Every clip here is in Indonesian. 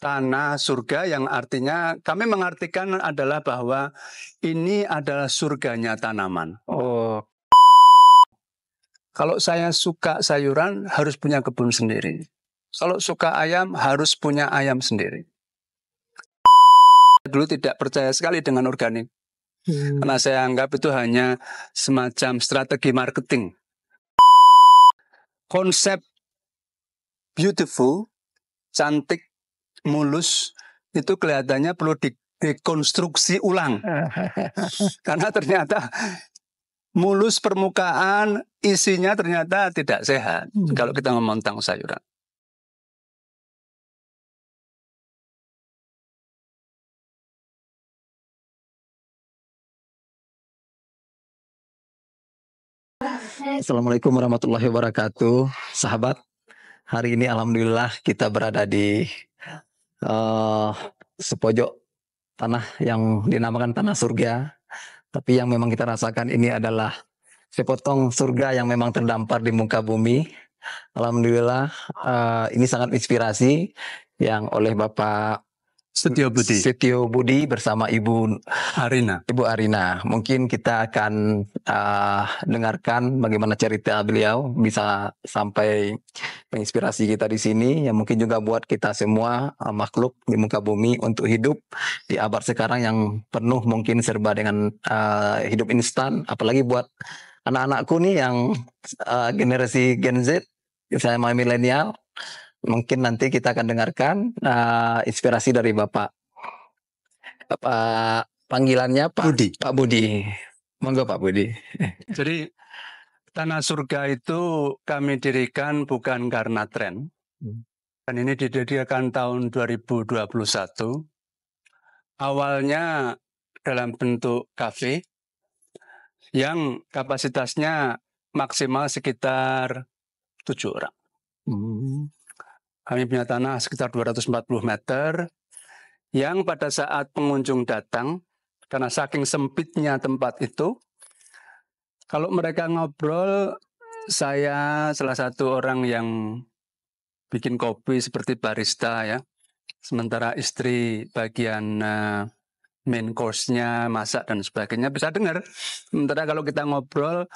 tanah surga yang artinya kami mengartikan adalah bahwa ini adalah surganya tanaman. Oh, Kalau saya suka sayuran harus punya kebun sendiri. Kalau suka ayam harus punya ayam sendiri. Dulu tidak percaya sekali dengan organik. Karena saya anggap itu hanya semacam strategi marketing. Konsep beautiful, cantik, mulus, itu kelihatannya perlu dikonstruksi ulang. Karena ternyata mulus permukaan, isinya ternyata tidak sehat. Kalau kita ngomong tentang sayuran. Assalamualaikum warahmatullahi wabarakatuh, sahabat. Hari ini alhamdulillah kita berada di sepojok tanah yang dinamakan tanah surga. Tapi yang memang kita rasakan ini adalah sepotong surga yang memang terdampar di muka bumi. Alhamdulillah ini sangat inspirasi yang oleh Bapak Setio Budi bersama Ibu Arina. Mungkin kita akan dengarkan bagaimana cerita beliau bisa sampai menginspirasi kita di sini. Yang mungkin juga buat kita semua makhluk di muka bumi untuk hidup di abad sekarang yang penuh mungkin serba dengan hidup instan. Apalagi buat anak-anakku nih yang generasi Gen Z, saya milenial. Mungkin nanti kita akan dengarkan inspirasi dari Bapak panggilannya Pak Budi. Monggo Pak Budi. Jadi tanah surga itu kami dirikan bukan karena tren. Dan ini didirikan tahun 2021. Awalnya dalam bentuk kafe yang kapasitasnya maksimal sekitar 7 orang. Kami punya tanah sekitar 240 meter, yang pada saat pengunjung datang, karena saking sempitnya tempat itu, kalau mereka ngobrol, saya salah satu orang yang bikin kopi seperti barista ya, sementara istri bagian main course-nya, masak dan sebagainya bisa dengar. Sementara kalau kita ngobrol,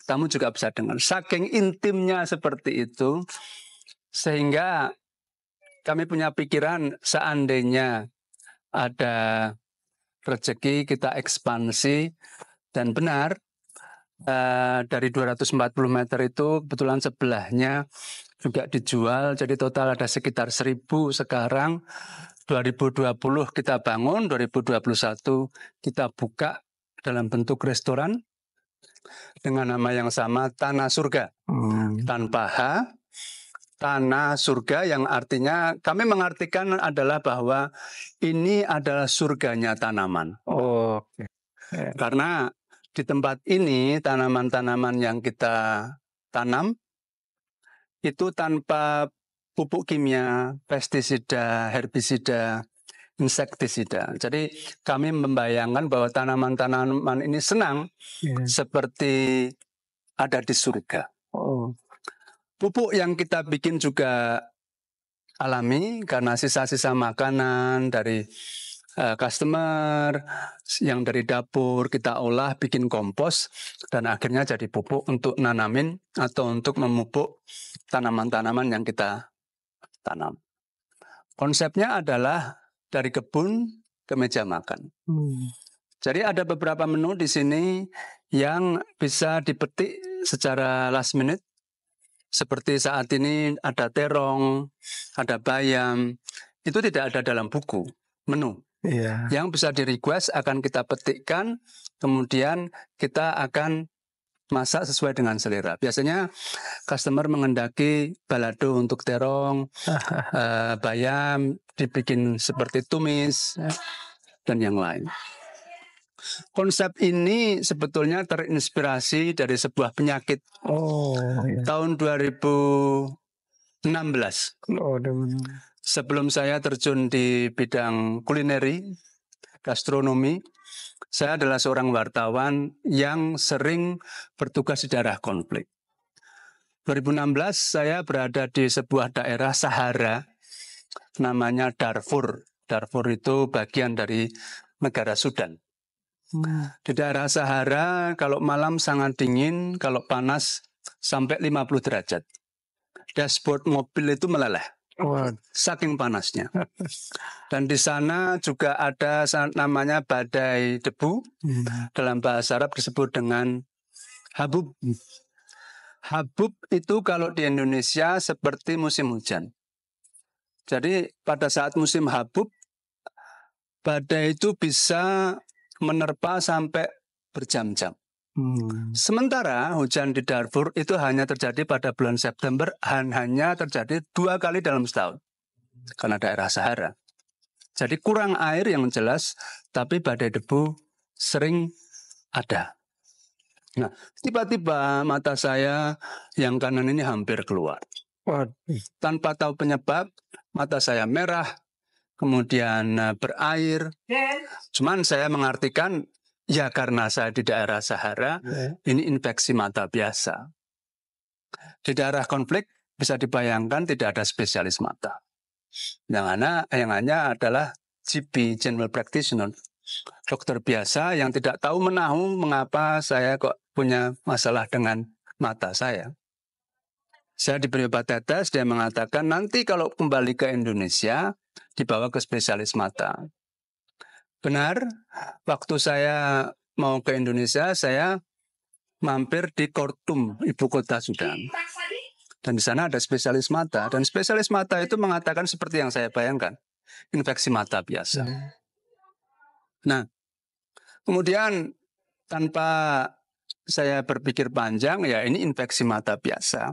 tamu juga bisa dengar. Saking intimnya seperti itu, sehingga kami punya pikiran seandainya ada rezeki kita ekspansi, dan benar dari 240 meter itu kebetulan sebelahnya juga dijual, jadi total ada sekitar 1.000 sekarang. 2020 kita bangun, 2021 kita buka dalam bentuk restoran dengan nama yang sama, Tanah Surga. Tanpa H, Tanah Surga yang artinya kami mengartikan adalah bahwa ini adalah surganya tanaman. Oke. Karena di tempat ini tanaman-tanaman yang kita tanam itu tanpa pupuk kimia, pestisida, herbisida, insektisida. Jadi kami membayangkan bahwa tanaman-tanaman ini senang seperti ada di surga. Pupuk yang kita bikin juga alami karena sisa-sisa makanan dari customer yang dari dapur kita olah bikin kompos dan akhirnya jadi pupuk untuk nanamin atau untuk memupuk tanaman-tanaman yang kita tanam. Konsepnya adalah dari kebun ke meja makan. Jadi ada beberapa menu di sini yang bisa dipetik secara last minute. Seperti saat ini ada terong, ada bayam, itu tidak ada dalam buku menu. Yang bisa di-request akan kita petikkan, kemudian kita akan masak sesuai dengan selera. Biasanya customer mengendaki balado untuk terong, bayam dibikin seperti tumis, dan yang lain. Konsep ini sebetulnya terinspirasi dari sebuah penyakit tahun 2016. Sebelum saya terjun di bidang kulineri, gastronomi, saya adalah seorang wartawan yang sering bertugas di daerah konflik. 2016 saya berada di sebuah daerah Sahara namanya Darfur. Darfur itu bagian dari negara Sudan. Di daerah Sahara kalau malam sangat dingin, kalau panas sampai 50 derajat. Dashboard mobil itu meleleh, saking panasnya. Dan di sana juga ada namanya badai debu, dalam bahasa Arab disebut dengan habub. Habub itu kalau di Indonesia seperti musim hujan. Jadi pada saat musim habub, badai itu bisa menerpa sampai berjam-jam. Sementara hujan di Darfur itu hanya terjadi pada bulan September, hanya terjadi 2 kali dalam setahun. Karena daerah Sahara. Jadi kurang air yang jelas, tapi badai debu sering ada. Nah, tiba-tiba mata saya yang kanan ini hampir keluar. Tanpa tahu penyebab, mata saya merah, kemudian berair. Cuman saya mengartikan, ya karena saya di daerah Sahara, ini infeksi mata biasa. Di daerah konflik bisa dibayangkan tidak ada spesialis mata. Yang hanya adalah GP, General Practitioner. Dokter biasa yang tidak tahu menahu mengapa saya kok punya masalah dengan mata saya. Saya diberi obat tetes, dia mengatakan nanti kalau kembali ke Indonesia, dibawa ke spesialis mata. Benar, waktu saya mau ke Indonesia, saya mampir di Khartoum, ibu kota Sudan. Dan di sana ada spesialis mata. Dan spesialis mata itu mengatakan seperti yang saya bayangkan, infeksi mata biasa. Nah, kemudian tanpa saya berpikir panjang, ya ini infeksi mata biasa.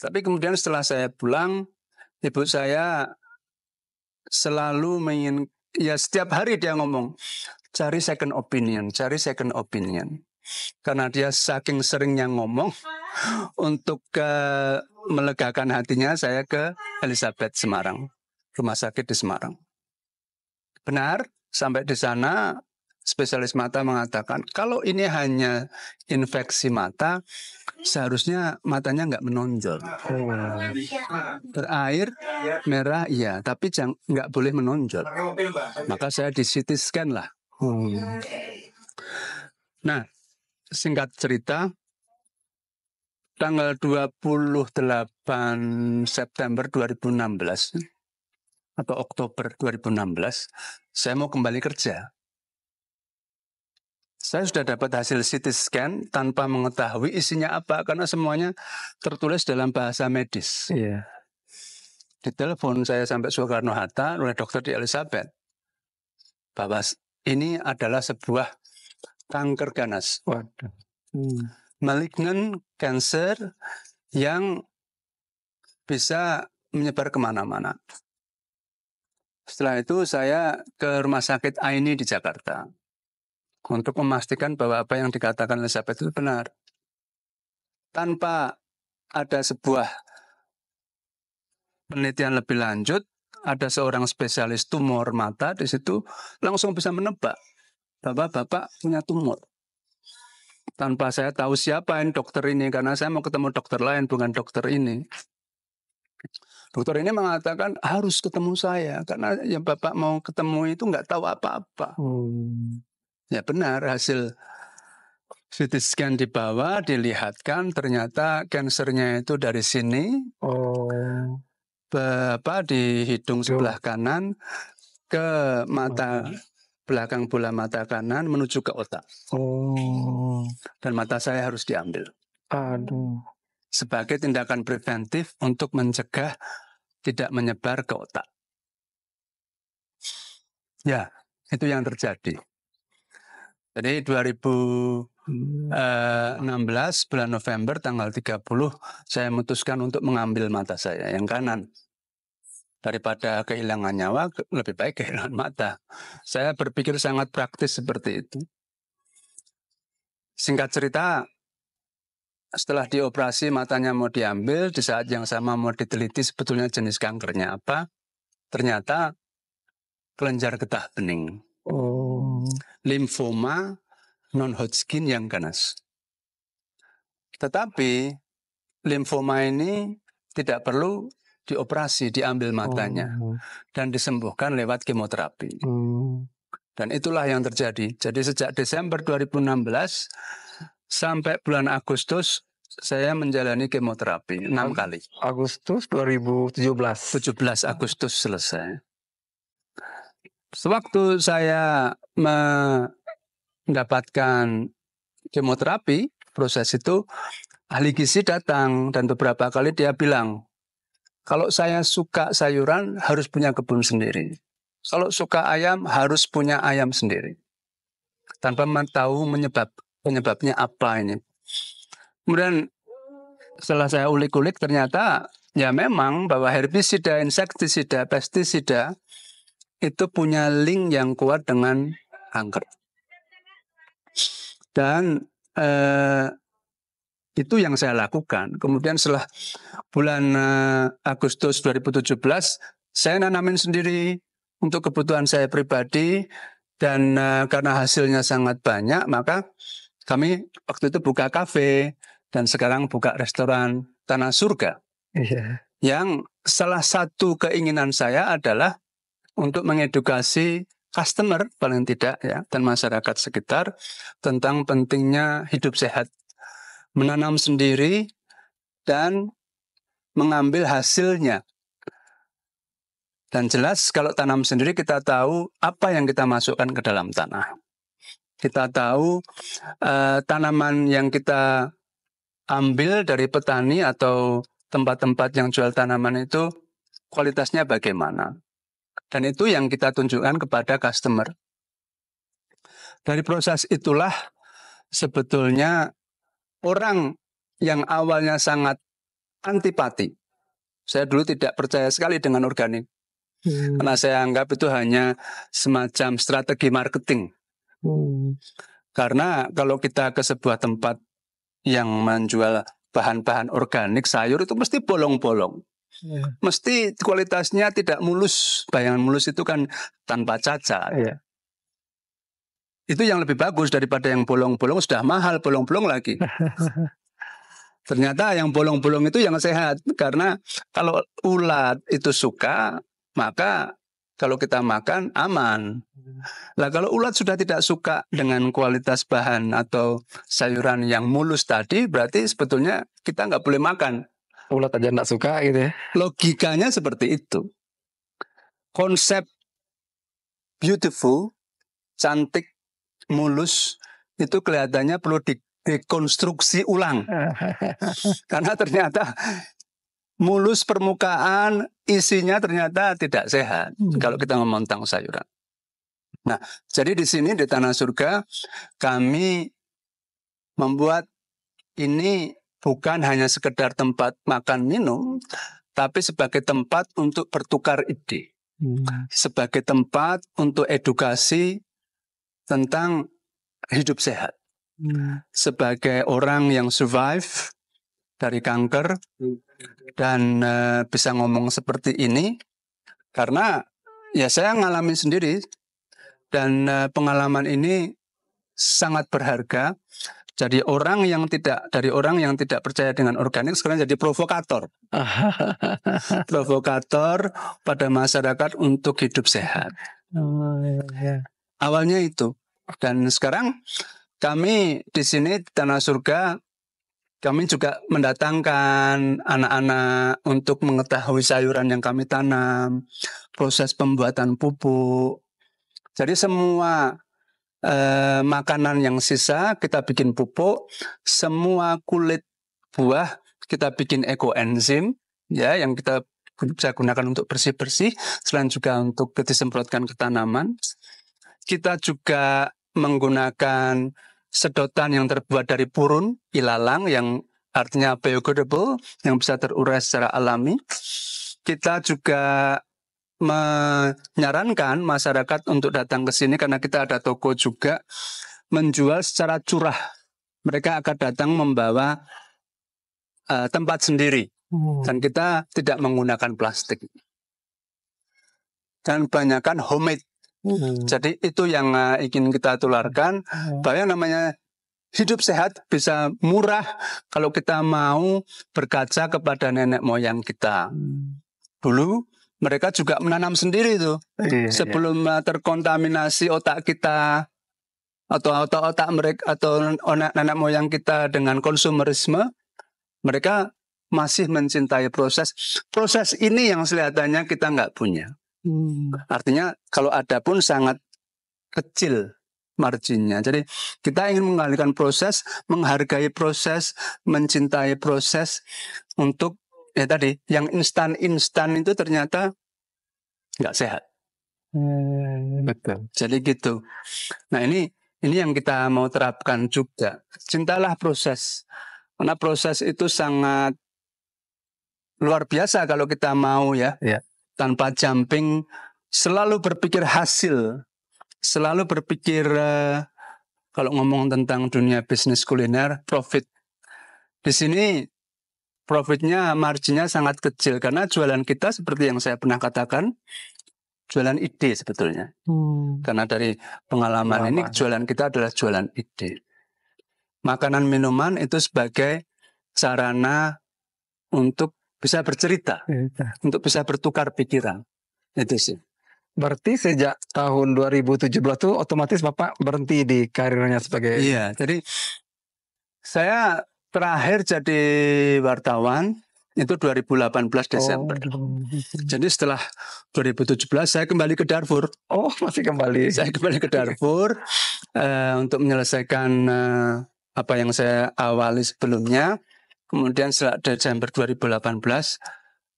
Tapi kemudian setelah saya pulang, ibu saya selalu ya setiap hari dia ngomong, cari second opinion, cari second opinion. Karena dia saking seringnya ngomong, untuk melegakan hatinya saya ke Elizabeth Semarang, rumah sakit di Semarang. Benar, sampai di sana spesialis mata mengatakan, kalau ini hanya infeksi mata, seharusnya matanya nggak menonjol. Berair, merah, iya, tapi nggak boleh menonjol. Maka saya di CT scan lah. Nah, singkat cerita, tanggal 28 September 2016 atau Oktober 2016, saya mau kembali kerja. Saya sudah dapat hasil CT scan tanpa mengetahui isinya apa, karena semuanya tertulis dalam bahasa medis. Ditelepon saya sampai Soekarno-Hatta oleh dokter di Elizabeth, bahwa ini adalah sebuah kanker ganas. Malignant cancer yang bisa menyebar kemana-mana. Setelah itu saya ke rumah sakit Aini di Jakarta untuk memastikan bahwa apa yang dikatakan Elizabeth itu benar. Tanpa ada sebuah penelitian lebih lanjut, ada seorang spesialis tumor mata di situ langsung bisa menebak bahwa Bapak punya tumor. Tanpa saya tahu siapa ini dokter ini, karena saya mau ketemu dokter lain, bukan dokter ini. Dokter ini mengatakan harus ketemu saya, karena yang Bapak mau ketemu itu nggak tahu apa-apa. Ya benar, hasil CT scan dibawa, dilihatkan ternyata kansernya itu dari sini, di hidung sebelah kanan, ke mata belakang bola mata kanan menuju ke otak. Dan mata saya harus diambil. Sebagai tindakan preventif untuk mencegah tidak menyebar ke otak. Ya, itu yang terjadi. Jadi 2016 bulan November tanggal 30 saya memutuskan untuk mengambil mata saya yang kanan. Daripada kehilangan nyawa, lebih baik kehilangan mata. Saya berpikir sangat praktis seperti itu. Singkat cerita, setelah dioperasi matanya mau diambil, di saat yang sama mau diteliti sebetulnya jenis kankernya apa. Ternyata kelenjar getah bening. Limfoma non-Hodgkin yang ganas. Tetapi limfoma ini tidak perlu dioperasi, diambil matanya, dan disembuhkan lewat kemoterapi. Dan itulah yang terjadi. Jadi sejak Desember 2016 sampai bulan Agustus saya menjalani kemoterapi 6 kali. Agustus 2017. 17 Agustus selesai. Sewaktu saya mendapatkan kemoterapi, proses itu ahli gizi datang dan beberapa kali dia bilang, kalau saya suka sayuran harus punya kebun sendiri. Kalau suka ayam harus punya ayam sendiri. Tanpa tahu penyebabnya apa ini. Kemudian setelah saya ulik-ulik ternyata ya memang bahwa herbisida, insektisida, pestisida itu punya link yang kuat dengan kanker. Dan itu yang saya lakukan. Kemudian setelah bulan Agustus 2017 saya nanamin sendiri untuk kebutuhan saya pribadi. Dan karena hasilnya sangat banyak, maka kami waktu itu buka kafe dan sekarang buka restoran Tanah Surga. Yang salah satu keinginan saya adalah untuk mengedukasi customer paling tidak ya dan masyarakat sekitar tentang pentingnya hidup sehat, menanam sendiri dan mengambil hasilnya. Dan jelas kalau tanam sendiri kita tahu apa yang kita masukkan ke dalam tanah. Kita tahu tanaman yang kita ambil dari petani atau tempat-tempat yang jual tanaman itu kualitasnya bagaimana. Dan itu yang kita tunjukkan kepada customer. Dari proses itulah sebetulnya orang yang awalnya sangat antipati. Saya dulu tidak percaya sekali dengan organik. Karena saya anggap itu hanya semacam strategi marketing. Karena kalau kita ke sebuah tempat yang menjual bahan-bahan organik sayur itu mesti bolong-bolong. Mesti kualitasnya tidak mulus. Bayangan mulus itu kan tanpa cacat. Itu yang lebih bagus daripada yang bolong-bolong, sudah mahal bolong-bolong lagi. Ternyata yang bolong-bolong itu yang sehat. Karena kalau ulat itu suka, maka kalau kita makan aman. Nah kalau ulat sudah tidak suka dengan kualitas bahan atau sayuran yang mulus tadi, berarti sebetulnya kita nggak boleh makan. Ulat aja nggak suka gitu ya. Logikanya seperti itu. Konsep beautiful, cantik, mulus, itu kelihatannya perlu dikonstruksi ulang. Karena ternyata mulus permukaan, isinya ternyata tidak sehat kalau kita ngomong tentang sayuran. Nah, jadi di sini di Tanah Surga kami membuat ini bukan hanya sekedar tempat makan minum, tapi sebagai tempat untuk bertukar ide, sebagai tempat untuk edukasi tentang hidup sehat, sebagai orang yang survive dari kanker dan bisa ngomong seperti ini karena ya saya ngalamin sendiri dan pengalaman ini sangat berharga. Jadi dari orang yang tidak percaya dengan organik sekarang jadi provokator. Provokator pada masyarakat untuk hidup sehat. Awalnya itu. Dan sekarang kami di sini di Tanah Surga kami juga mendatangkan anak-anak untuk mengetahui sayuran yang kami tanam, proses pembuatan pupuk. Jadi semua makanan yang sisa kita bikin pupuk, semua kulit buah kita bikin ekoenzim, ya yang kita bisa gunakan untuk bersih-bersih, selain juga untuk disemprotkan ke tanaman. Kita juga menggunakan sedotan yang terbuat dari purun, ilalang yang artinya biodegradable, yang bisa terurai secara alami. Kita juga menyarankan masyarakat untuk datang ke sini karena kita ada toko juga menjual secara curah. Mereka akan datang membawa tempat sendiri dan kita tidak menggunakan plastik. Dan banyakkan homemade. Jadi itu yang ingin kita tularkan, bahwa yang namanya hidup sehat bisa murah kalau kita mau berkaca kepada nenek moyang kita. dulu mereka juga menanam sendiri tuh. Sebelum terkontaminasi otak kita atau otak mereka atau nenek moyang kita dengan konsumerisme, mereka masih mencintai proses. Proses ini yang kelihatannya kita nggak punya. Artinya kalau ada pun sangat kecil marginnya. Jadi kita ingin mengalihkan proses, menghargai proses, mencintai proses untuk ya tadi yang instan itu ternyata nggak sehat. Betul. Jadi gitu. Nah ini yang kita mau terapkan juga. Cintalah proses. Karena proses itu sangat luar biasa kalau kita mau ya. Tanpa jumping, selalu berpikir hasil. Selalu berpikir kalau ngomong tentang dunia bisnis kuliner, profit. Di sini profitnya, marginnya sangat kecil. Karena jualan kita seperti yang saya pernah katakan, jualan ide sebetulnya. Karena dari pengalaman ini, jualan kita adalah jualan ide. Makanan minuman itu sebagai sarana untuk bisa bercerita, untuk bisa bertukar pikiran. Itu sih. Berarti sejak tahun 2017 tuh otomatis Bapak berhenti di karirnya sebagai... Iya, jadi saya terakhir jadi wartawan itu 2018 Desember. Jadi setelah 2017 saya kembali ke Darfur. Oh, masih kembali. Saya kembali ke Darfur untuk menyelesaikan apa yang saya awali sebelumnya. Kemudian setelah Desember 2018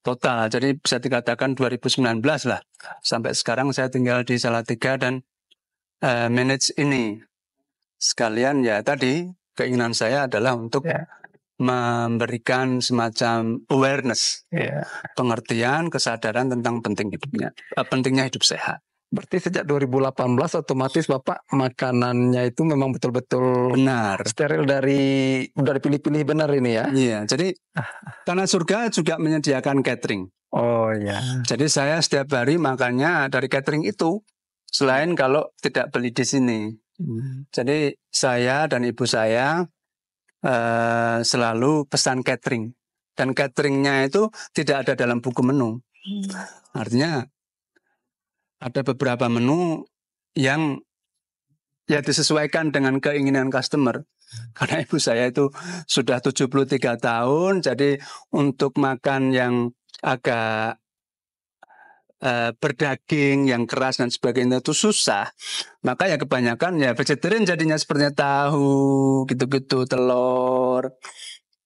total, jadi bisa dikatakan 2019 lah. Sampai sekarang saya tinggal di Salatiga dan manage ini. Sekalian ya tadi keinginan saya adalah untuk memberikan semacam awareness, pengertian, kesadaran tentang pentingnya hidup sehat. Berarti sejak 2018 otomatis Bapak makanannya itu memang betul-betul benar, steril udah dipilih-pilih benar ini ya? Iya, jadi Tanah Surga juga menyediakan catering. Oh iya. Jadi saya setiap hari makannya dari catering itu, selain kalau tidak beli di sini. Jadi saya dan ibu saya selalu pesan catering. Dan cateringnya itu tidak ada dalam buku menu. Artinya ada beberapa menu yang ya disesuaikan dengan keinginan customer. Karena ibu saya itu sudah 73 tahun, jadi untuk makan yang agak berdaging, yang keras dan sebagainya itu susah. Maka ya kebanyakan ya vegetarian jadinya sepertinya tahu, gitu-gitu, telur,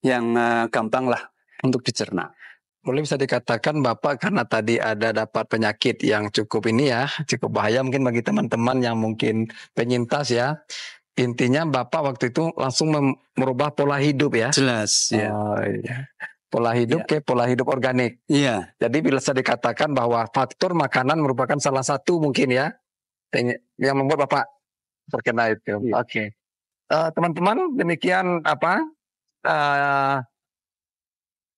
yang gampang lah untuk dicerna. Boleh bisa dikatakan Bapak karena tadi ada dapat penyakit yang cukup ini ya, cukup bahaya mungkin bagi teman-teman yang mungkin penyintas ya. Intinya Bapak waktu itu langsung merubah pola hidup ya. Jelas ya. Oh, iya. Pola hidup ke pola hidup organik. Iya. Jadi bila saya dikatakan bahwa faktor makanan merupakan salah satu mungkin ya yang membuat Bapak terkena itu. Oke. Teman-teman demikian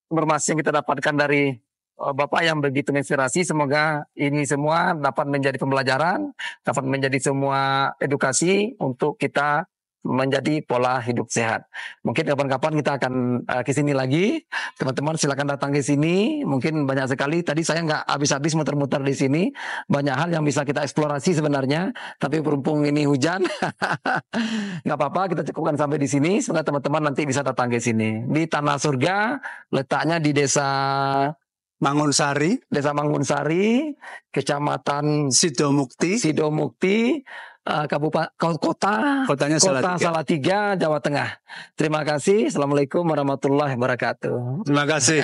informasi yang kita dapatkan dari Bapak yang begitu menginspirasi. Semoga ini semua dapat menjadi pembelajaran, dapat menjadi semua edukasi untuk kita menjadi pola hidup sehat. Mungkin kapan-kapan kita akan ke sini lagi. Teman-teman silakan datang ke sini. Mungkin banyak sekali. Tadi saya nggak habis-habis muter-muter di sini. Banyak hal yang bisa kita eksplorasi sebenarnya. Tapi berhubung ini hujan, nggak apa-apa. Kita cukupkan sampai di sini. Semoga teman-teman nanti bisa datang ke sini. Di Tanah Surga, letaknya di Desa Mangunsari, Kecamatan Sidomukti, Kotanya Salatiga, Jawa Tengah. Terima kasih. Assalamualaikum warahmatullahi wabarakatuh. Terima kasih.